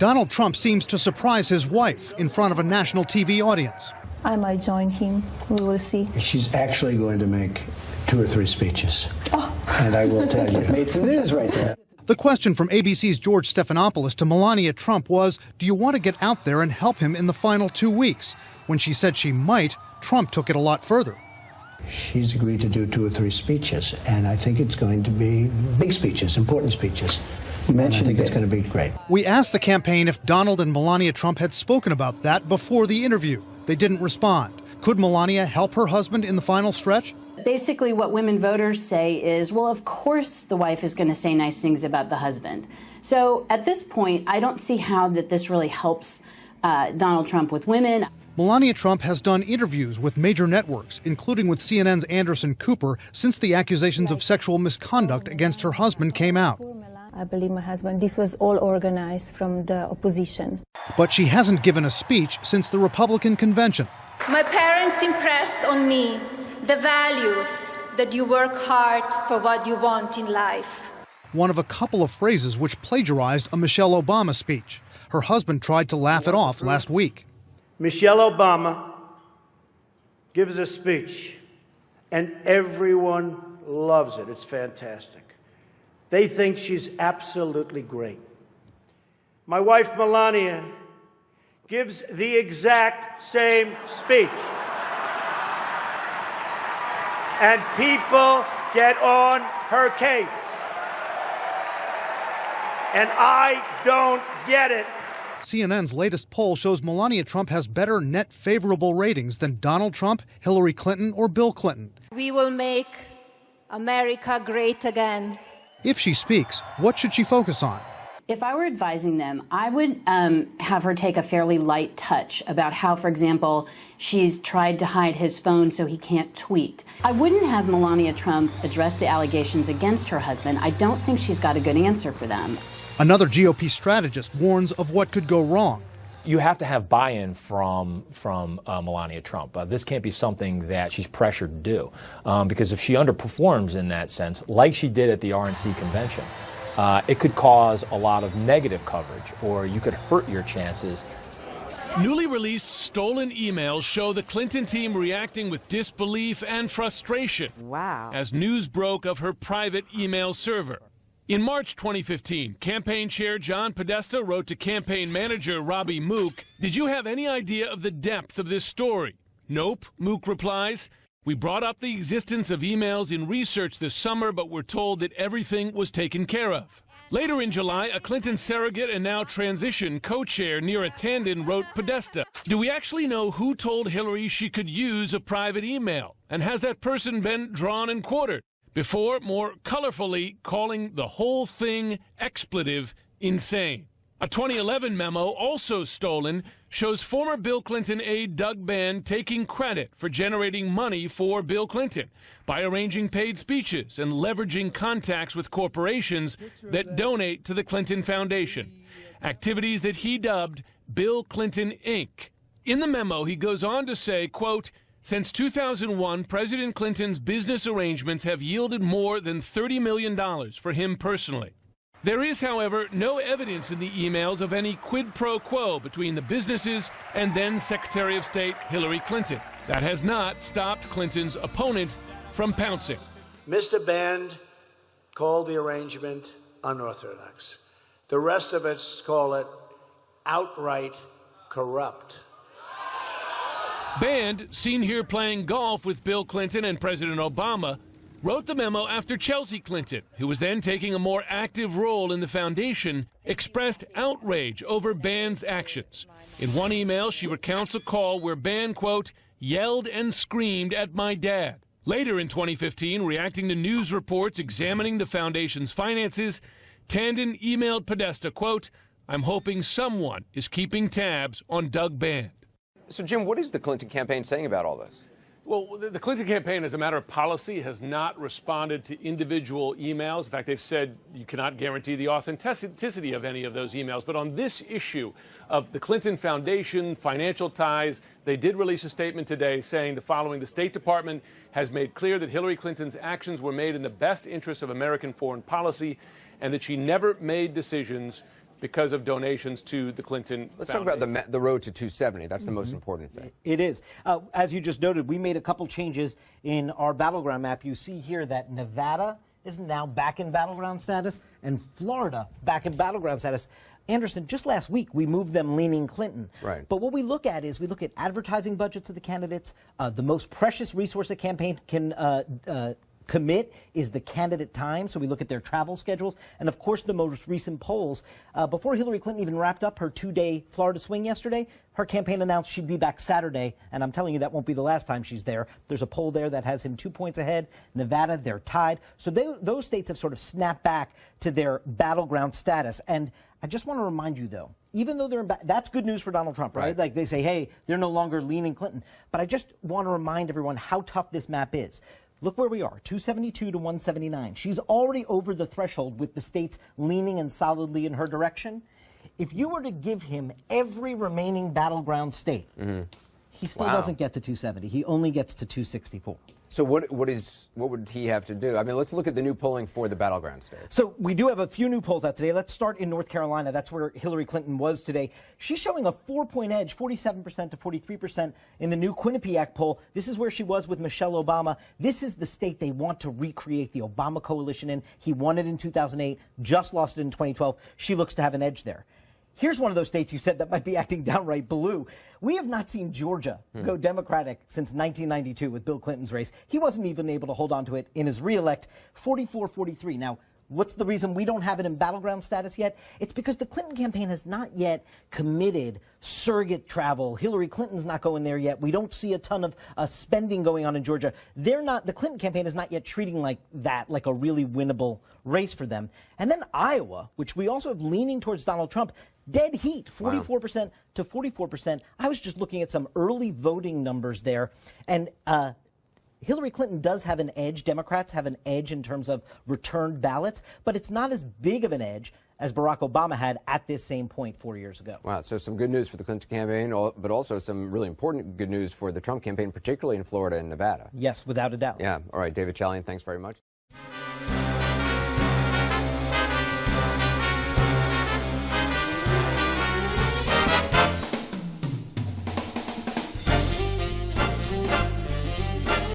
Donald Trump seems to surprise his wife in front of a national TV audience. I might join him. We will see. She's actually going to make 2 or 3 speeches. And I will tell you. Made some news right there. The question from ABC's George Stephanopoulos to Melania Trump was, do you want to get out there and help him in the final 2 weeks? When she said she might, Trump took it a lot further. She's agreed to do 2 or 3 speeches, and I think it's going to be big speeches, important speeches. And I think it's going to be great. We asked the campaign if Donald and Melania Trump had spoken about that before the interview. They didn't respond. Could Melania help her husband in the final stretch? Basically, what women voters say is, well, of course the wife is going to say nice things about the husband. So at this point, I don't see how that this really helps Donald Trump with women. Melania Trump has done interviews with major networks, including with CNN's Anderson Cooper, since the accusations of sexual misconduct against her husband came out. I believe my husband, this was all organized from the opposition. But she hasn't given a speech since the Republican convention. My parents impressed on me the values that you work hard for what you want in life. One of a couple of phrases which plagiarized a Michelle Obama speech. Her husband tried to laugh it off last week. Michelle Obama gives a speech, and everyone loves it. It's fantastic. They think she's absolutely great. My wife, Melania, gives the exact same speech. And people get on her case. And I don't get it. CNN's latest poll shows Melania Trump has better net favorable ratings than Donald Trump, Hillary Clinton, or Bill Clinton. We will make America great again. If she speaks, what should she focus on? If I were advising them, I would have her take a fairly light touch about how, for example, she's tried to hide his phone so he can't tweet. I wouldn't have Melania Trump address the allegations against her husband. I don't think she's got a good answer for them. Another GOP strategist warns of what could go wrong. You have to have buy-in from Melania Trump. This can't be something that she's pressured to do, because if she underperforms in that sense, like she did at the RNC convention, it could cause a lot of negative coverage, or you could hurt your chances. Newly released stolen emails show the Clinton team reacting with disbelief and frustration. Wow. As news broke of her private email server. In March 2015, campaign chair John Podesta wrote to campaign manager Robbie Mook, "Did you have any idea of the depth of this story?" "Nope," Mook replies. "We brought up the existence of emails in research this summer, but were told that everything was taken care of." Later in July, a Clinton surrogate and now transition co-chair Neera Tanden wrote Podesta, "Do we actually know who told Hillary she could use a private email? And has that person been drawn and quartered?" Before, more colorfully, calling the whole thing expletive insane. A 2011 memo, also stolen, shows former Bill Clinton aide Doug Band taking credit for generating money for Bill Clinton by arranging paid speeches and leveraging contacts with corporations that donate to the Clinton Foundation, activities that he dubbed Bill Clinton Inc. In the memo, he goes on to say, quote, "Since 2001, President Clinton's business arrangements have yielded more than $30 million for him personally." There is, however, no evidence in the emails of any quid pro quo between the businesses and then Secretary of State Hillary Clinton. That has not stopped Clinton's opponent from pouncing. Mr. Band called the arrangement unorthodox. The rest of us call it outright corrupt. Band, seen here playing golf with Bill Clinton and President Obama, wrote the memo after Chelsea Clinton, who was then taking a more active role in the foundation, expressed outrage over Band's actions. In one email, she recounts a call where Band, quote, "yelled and screamed at my dad." Later in 2015, reacting to news reports examining the foundation's finances, Tanden emailed Podesta, quote, "I'm hoping someone is keeping tabs on Doug Band." So, Jim, what is the Clinton campaign saying about all this? Well, the Clinton campaign, as a matter of policy, has not responded to individual emails. In fact, they've said you cannot guarantee the authenticity of any of those emails. But on this issue of the Clinton Foundation, financial ties, they did release a statement today saying the following: the State Department has made clear that Hillary Clinton's actions were made in the best interest of American foreign policy and that she never made decisions because of donations to the Clinton Let's Foundation. talk about the road to 270. That's the most important thing. It is. As you just noted, we made a couple changes in our battleground map. You see here that Nevada is now back in battleground status and Florida back in battleground status. Anderson, just last week, we moved them leaning Clinton. Right. But what we look at is we look at advertising budgets of the candidates. The most precious resource a campaign can commit is the candidate time. So we look at their travel schedules. And, of course, the most recent polls. Before Hillary Clinton even wrapped up her two-day Florida swing yesterday, her campaign announced she'd be back Saturday. And I'm telling you, that won't be the last time she's there. There's a poll there that has him 2 points ahead. Nevada, they're tied. So those states have sort of snapped back to their battleground status. And I just want to remind you, though, even though that's good news for Donald Trump, right? Like they say, hey, they're no longer leaning Clinton. But I just want to remind everyone how tough this map is. Look where we are, 272 to 179. She's already over the threshold with the states leaning and solidly in her direction. If you were to give him every remaining battleground state, he still doesn't get to 270. He only gets to 264. So what would he have to do? I mean, let's look at the new polling for the battleground states. So we do have a few new polls out today. Let's start in North Carolina. That's where Hillary Clinton was today. She's showing a 4-point edge, 47% to 43% in the new Quinnipiac poll. This is where she was with Michelle Obama. This is the state they want to recreate the Obama coalition in. He won it in 2008, just lost it in 2012. She looks to have an edge there. Here's one of those states you said that might be acting downright blue. We have not seen Georgia go Democratic since 1992 with Bill Clinton's race. He wasn't even able to hold on to it in his reelect, 44-43. Now, what's the reason we don't have it in battleground status yet? It's because the Clinton campaign has not yet committed surrogate travel. Hillary Clinton's not going there yet. We don't see a ton of spending going on in Georgia. The Clinton campaign is not yet treating like a really winnable race for them. And then Iowa, which we also have leaning towards Donald Trump, dead heat, 44% to 44%. I was just looking at some early voting numbers there, and Hillary Clinton does have an edge. Democrats have an edge in terms of returned ballots, but it's not as big of an edge as Barack Obama had at this same point 4 years ago. Wow, so some good news for the Clinton campaign, but also some really important good news for the Trump campaign, particularly in Florida and Nevada. Yes, without a doubt. Yeah. All right, David Chalian, thanks very much.